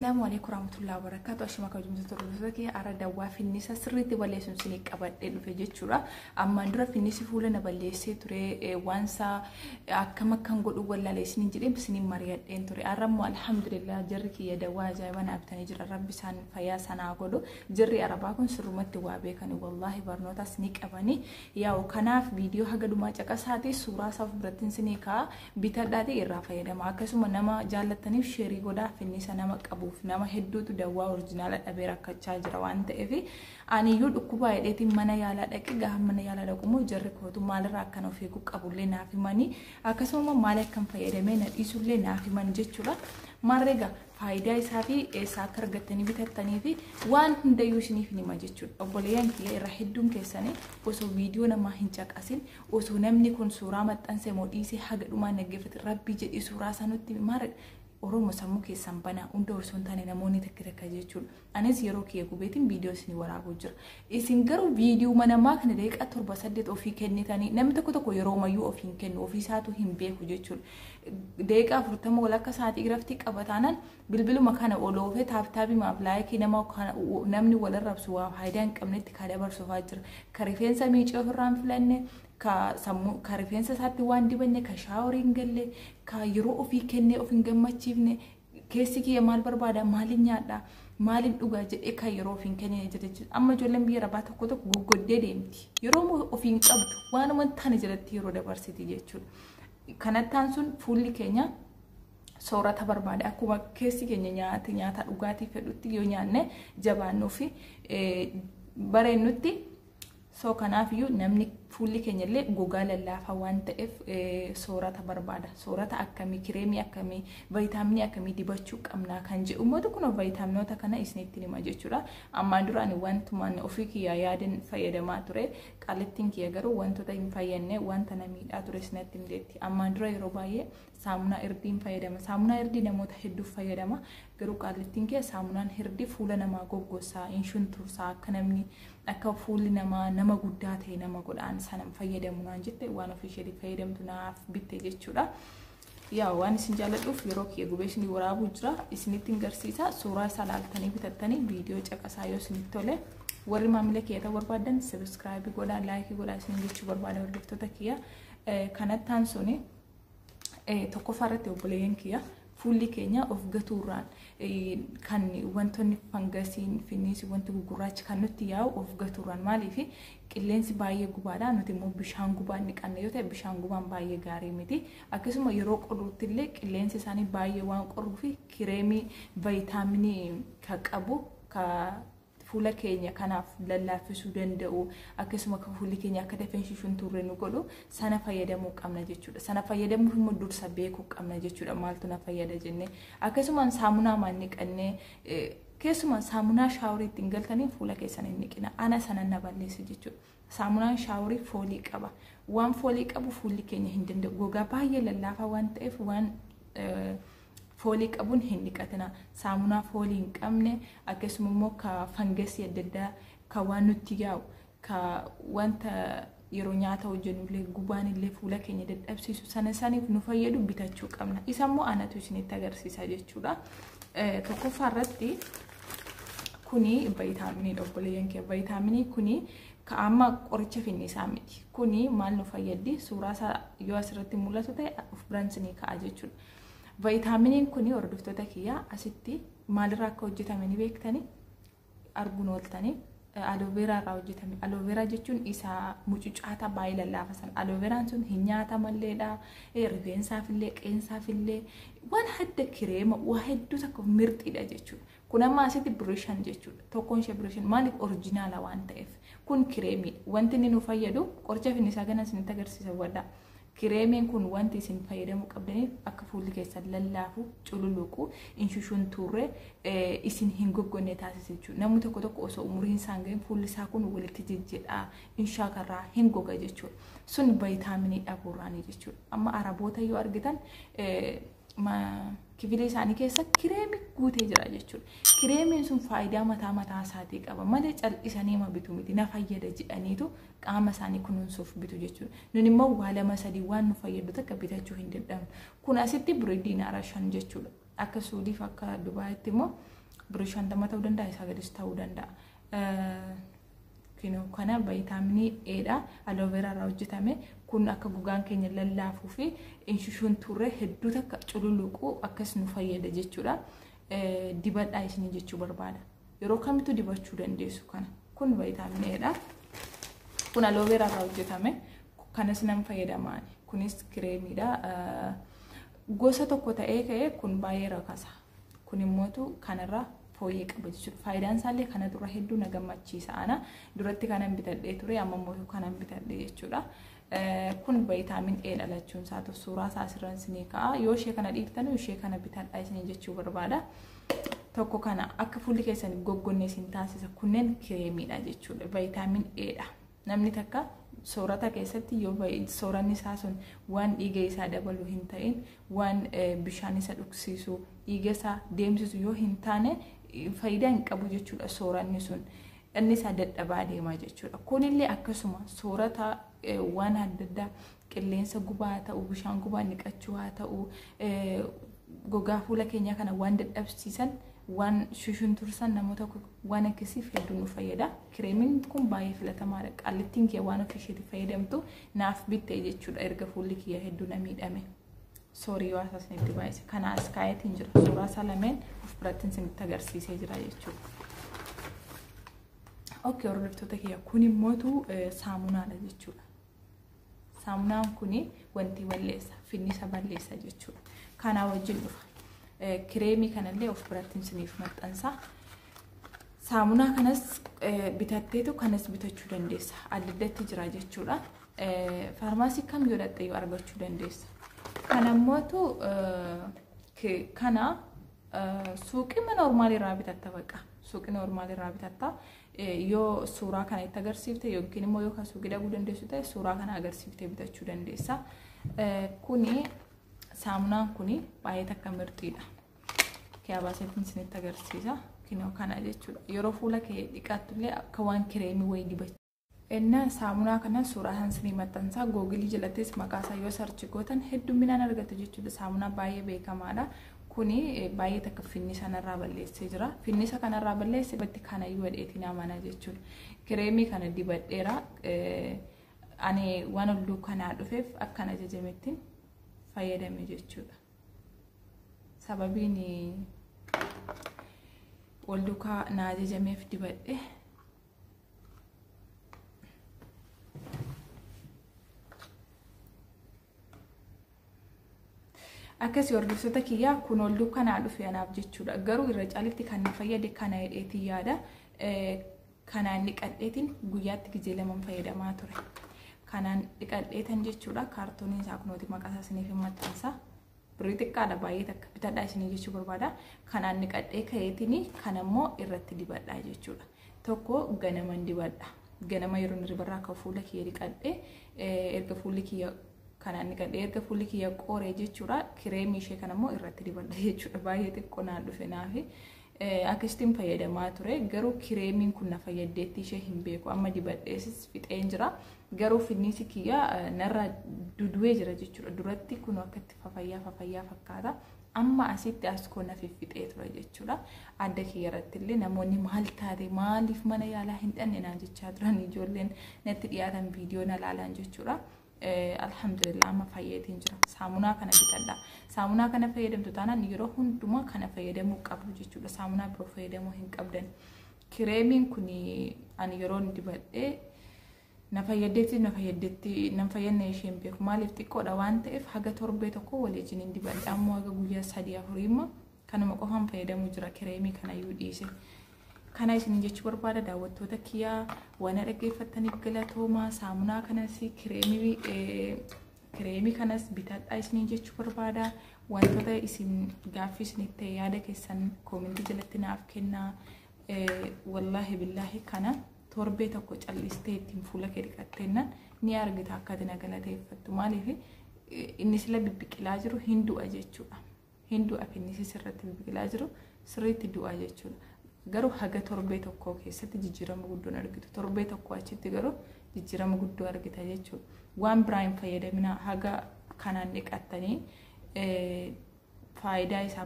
Assalamualaikum warahmatullahi wabarakatuh. Ashima kajumsa turuzaki ara dawaa finnisa sirriitti balleessuun sinii qabadhee dhufe jechuudha. Ammaan dura finnisi fuula na balleessee ture waansa akkam godhu wallaalee isiniin jedhee isiniin mari'adheen ture. Arrammoo alhamdulillah jarri kiyya dawaa ajaa'ibaa abtanii jira. Rabbi isaan fayyaa sanaa godhu. Jarri arabaa kun sirrumatti waa beekani wallahi barnootas ni qabani. Yaa'u kanaaf viidiyoo haga dhumaa caqasaati suuraa isaaf birattiin sinii kaa bitadhaati irraa fayyadama. Akkasuma nama jaallattaniif sheerii godhaa finnisa nama qabu. Nama hedduutu dawaa oriijinaala dhabee rakkachaa jira waan ta'eef aniyyuu dhukkuba hidheetiin mana yaalaa dhaqe gaafa mana yaalaa dhaqumoo jarri kootu maalirraa akkan of eeguu qabullee naaf himanii akkasuma maal akkan fayyadamee na dhiisullee naaf himan jechuudha. Maarreega faayidaa isaa fi eessaa akka argattanii bitattanii fi waan hundayyuu isiniif nima jechuudha. Obboleeyyan kiyya irra hedduun keessanii osoo viidiyoo namaa hin caqasin osoo namni kun suuraa maxxansee moo dhiisee haga dhumaa naggeeffate rabbii jedhii suuraa sanutti maarreega Oromo sammuu keessan banaa hunda osoo hin taane namoonni takka jechuudha. Anis yeroo kiyya gubeetiin viidiyoo isin waraabuu jira. Isin garuu viidiyoo manamaa kana daqiiqaa 7-8 ofii kennitanii namni tokko yeroo mayyuu ofiin kennu ofii isaatu hin beeku jechuudha. Daqiiqaa 40 walakka sa'aatii irratti qabataanan bilbiluma kana oloofee taaptaabii maaf laayikii namni walirrabsu waa faayidaa hin qabnetti ka dabarsuufaa jira. Ka rifeensa miicee ofirraan filanne ka rifeensa isaatti waan dibanne ka shaaworiin galle ka yeroo ofii kennee of hin gammachiifne keessi kiyya maal barbaada maalin nyaadha maalin dhugaa jedhee ka yeroo ofiin kennee jira jechuudha. Amma ijoolleen biyya arabaa tokko goggoddee deemti. Yeroo ofiin qabdu waan amantaan jalatti yeroo dabarsiti jechuudha. Kanattaan sun fuulli keenya soorata barbaada akkuma keessi keenya nyaata dhugaatii fedhutti yoo nyaanne jabaannuu fi bareennutti soo kanaafiyyuu namni fuulli keenya illee gogaa lallaafaa waan ta'eef soorata barbaada. Soorata akkamii kireemii akkamii viitaaminii akkamii dibachuu qabnaa kan jedhu ummatu kun viitaaminoota kana isinitti hima jechuudha. Ammaan dura ani wantumaan ofii kiyyaa yaadan fayyadamaa ture. Qaalittiin kiyya garuu wantoota hin fayyadne wanta na miidhaa ture isinitti himdeetti. Ammaan dura yeroo baay'ee saamunaa irdiin fayyadama. Saamunaa irdii namoota hedduuf fayyadama. Garuu qaalittiin kiyya saamunaan irdii fuula namaa goggosaa hin shuntursaa akka namni akka fuulli nama guddaa ta'e nama godhaan sanan fayyadamu naan jette waan ofii fayyadamtu naaf bitte jechuudha. Yaa waan isin jaalladhuuf yeroo kiyya gubee isin waraabuu jira isinitti agarsiisa. Suuraa isaa ilaaltanii bitattanii viidiyoo caqasaa yoo isinitti tole warri maamila kiyya ta'uu barbaadan subscribe godhaa laayikii godhaa isin jechuu barbaada hordoftoota kiyya. Kanattaan suni tokkoffaa irratti obboleeyyan kiyya fuulli keenya of gatuurraan kan wantoonni fangasiin finniisi wanti gugurraachi kan nutti yaa'u of gatuurraan maaliif qilleensi baay'ee gubaadha nuti immoo bishaan gubaan niqanne yoo ta'e bishaan gubaan baay'ee gaarii miti. Akkasuma yeroo qorruutti illee qilleensi isaanii baay'ee waan qorruu fi kireemii viitaaminii ka qabu ka fuula keenya kanaaf lallaaffisuu danda'u akkasuma ka fuulli keenya akka dafeen shunturree nu godhu sana fayyadamuu qabna jechuudha. Sana fayyadamuuf immoo dursa beekuu qabna jechuudha. Maaltu na fayyada jennee akkasuma saamunaa maan niqannee keessuma saamunaa shaaworii ittiin galtanii fuula keessan hin niqina. Ana sana na balleessa jechuudha. Saamunaan shaaworii foolii qaba. Waan foolii qabu fuulli keenya hin danda'u. Gogaa baay'ee lallaafaa waan ta'eef waan foolii qabuun hin niqatina. Saamunaa foolii hin qabne akkasuma immoo ka fangasii adda addaa ka waan nutti yaa'u ka wanta yeroo nyaata hojjennu illee gubaan illee fuula keenya dadhabsiisu sana saniif nu fayyadu bitachuu qabna. Isa immoo anatu isinitti agarsiisa jechuudha. Tokkoffaa irratti kuni viitaaminii obboleeyyan kiyya viitaaminii kuni ka amma qoricha finnisaa miti. Kuni maal nu fayyaddi suuraa isaa yoo asirratti mul'atu ta'e of biraan ka'a jechuudha. Viitaaminii kuni hordoftoota kiyya asitti maalirraa akka hojjetame ni beektanii arguun ooltanii aloe vera irraa hojjetame. Aloe vera jechuun isa mucucaata baay'ee lallaafa sana. Aloe veraan sun hin nyaatamalleedha. Rifeensaaf illee qeensaaf illee waan hadda kireema waa hedduu takka mirxiidha jechuudha. Kun amma asitti birishan jechuudha. Tokkoon ishee birishan maaliif oriijinaala waan ta'eef kun kireemiidha. Wanti inni nu fayyadu qoricha finnisaa kana isinitti agarsiisa wadhaa. Kireemiin kun wanti isin fayyadamuu qabdaniif akka fuulli keessan lallaafu cululuqu hin shunturree isin hin goggonne taasisa jechuudha. Namni tokko osoo umuriin isaa hin gahin fuulli isaa kun walitti jijjiidhaa hin shaakarraa hin goga jechuudha. Sun viitaaminii dhabuurraanii jechuudha. Amma araboota yoo argitan kifila isaanii keessa kireemii guutee jira jechuudha. Kireemiin sun faayidaa mataa isaatii qaba malee cal'isanii ma bitu miti na fayyada jedhaniitu qaama isaanii kunuunsuuf bitu jechuudha. Nun immoo waa lama sadii waan nu fayyadu takka bitachuu hin danda'amnu. Kun asitti birrii diinaara 5 jechuudha. akka Suudiif akka Dubaayitti immoo birrii 50 ta'uu danda'a isaa gadis ta'uu danda'a. Kana viitaaminii Eedha aloe vera irraa hojjetame kun akka gogaan keenya lallaafuu fi inshushuun turre hedduu takka cululuquu akkas nu fayyada jechuudha. Dibadhaa isinii jechuu barbaada. Yeroo kamittuu dibachuu dandeessu kana. Kun viitaaminii Eedha. Kun aloe vera irraa hojjetame. Kanas nan fayyadamaan. Kunis kireemiidha. Gosa tokko ta'ee ka'ee kun baay'ee rakasa. Kun immoo kanarraa fooyyee qaba jechuudha. Faayidaan isaallee kana dura hedduu na gammachiisa ana. Duratti kanan bitadhee ture amma immoo kanan bitadhee jechuudha. Kun viitaamin E dhalachuun isaatu suuraa isaa asirraan isinii ka'a. Yoo ishee kana dhiiftan ishee kana bitadhaa isinii jechuu barbaada. Tokko kana akka fuulli keessan goggonne isin taasisa. Kunneen kireemiidha jechuudha. Viitaamin Eedha. Namni takka soorata keessatti yoo sooranni isaa sun waan dhiiga isaa dabalu hin ta'in waan bishaan isa dhugsiisu dhiiga isaa deemsisu yoo hin taane faayidaa hin qabu jechuudha sooranni sun. Inni isaa dadhabaa deema jechuudha. Kunillee akkasuma soorata waan adda addaa qilleensa gubaa ta'u bishaan gubaa niqachuu haa ta'u gogaa fuula keenyaa kana waan dadhabsiisan waan shushuun tursan namoota waan akkasiif hedduu nu fayyada. Kireemiin kun baay'ee filatamaadha. Qallittiin kee waan ofisheetti fayyadamtu naaf bittee jechuudha erga fuulli kiyya hedduu na miidhame. Soorii yoo asasnitti baay'ise. Kana as kaayetiin jira. Suuraa isaa lameen of birattiin isinitti agarsiisee jira jechuudha. Okay, hordoftoota kiyya kun immoo saamunaadha jechuudha. Saamunaan kuni wanti balleessa, finnisa balleessa jechuudha. Kana wajjin dhufa. Kireemii kanallee of birattiin isiniif maxxansa. Saamunaa kanas bitatteetu kanas bitachuu dandeessa. Adda addatti jira jechuudha. Faarmaasii kam yoo dhaqxee argachuu dandeessa. Kana immoo kana suuqii normaal irraa bitatta baqa. Suuqii normaal irraa bitatta. Yoo suuraa kana itti agarsiifte yookiin immoo yoo suuqii dhaquu dandeessu ta'e suuraa kana agarsiiftee bitachuu dandeessa. Kuni saamunaan kuni baay'ee takka mirxiidha. Kiyaabaseetiin isinitti agarsiisa. Kinoo kana jechuudha. Yeroo fuula kee dhiqattullee akka waan kireemii wayii dibachuu. Inna saamunaa kana suuraa isinii maxxansaa googilii jalattis maqaa isaa yoo sarchi gootan hedduminaan argatu jechuudha. Saamunaa baay'ee beekamaadha. Kuni baay'ee takka finnisa narraa balleessee jira. Finnisa kanarraa balleessee batti kana iyyuu dheetiin amana jechuudha. Kireemii kana dibadheera. Ani waan olluu kanaa dhufeef akkan ajajamettiin fayyadame jechuudha. Sababiin wal duukaa na ajajameef dibadhe. Akkasii hordoftoota kiyyaa kun wal duukaa na dhufe anaaf jechuudha. Garuu irra caalitti kan na fayyade kana hidheetii yaada. Kanaan dhiqadheetiin guyyaatti gizee lamaan fayyadamaa ture. Kanaan dhiqadheetan jechuudha. Kaartooniin isaa kunooti maqaa isaa isiniif maxxansa. Birrii xiqqaadha baay'ee takka bitadhaa isinii jechuu barbaada. Kanaan dhiqadhee ka'eetiin kanammoo irratti dibadhaa jechuudha. Tokko ganaman dibadha. Ganama yeroo ribarraa akka fuula kiyya dhiqadhee erga fuulli kiyya kanaan dhiqadhee erga fuulli kiyya qooree jechuudha. Kireemii ishee kanammoo irratti dibadha jechuudha. Baay'ee xiqqoo naan dhufe naafi. Akkasitiin fayyadamaa ture. Garuu kireemiin kun na fayyaddeetti ishee hin beeku. Amma dibadheesis fixeen jira. Garuu finnisi kiyya narra duduwee jira jechuudha. Duratti kun akkatti fafayyaa fakkaata. Amma asitti as koo na fiffixee ture jechuudha. Adda kiyya irratti illee namoonni maal taate maaliif mana yaalaa hin dhanne naan jechaa turan ijoolleen natti dhiyaatan viidiyoo na laalan jechuudha. Alhamdulillah amma fayyeetiin jira. Saamunaa kana bitadha. Saamunaa kana fayyadamtu taanaan yeroo hundumaa kana fayyadamuu qabdu jechuudha. Saamunaa biroo fayyadamuu hin qabdan. Kireemiin kun ani yeroo dibadhee na fayyaddeetti nan fayyadne isheen beeku maaliif xiqqoodha waan ta'eef haga torbee tokko waliin hin dibadhe ammoo haga guyyaa 3-4 immoo kanuma qofaan fayyadamuu jira kireemii kana iyyuu dhiise. Kana isin jechuu barbaada daawwattoota kiyyaa waan dhaggeeffataniif galatooma. Saamunaa kanas kireemii kanas bitadhaa isin jechuu barbaada. Wantoota isin gaaffii isinitti yaada keessan koomentii jalatti naaf kennaa. Wallahi billahi kana torbee tokko callistee ittiin fuula kee dhiqatteennan ni argita akka ati na galateeffattu. Maaliif inni sila bibbiqilaa jiru hin du'a jechuudha. Hin du'a finnisi sirratti bibbiqilaa jiru sirriitti du'a jechuudha. Garuu haga torbee tokko keessatti jijjiirama guddoo argitu. Torbee tokko achitti garuu jijjiirama guddoo argita jechuudha. Waan biraa hin fayyadamina haga kanaan dhiqattanii faayidaa isaa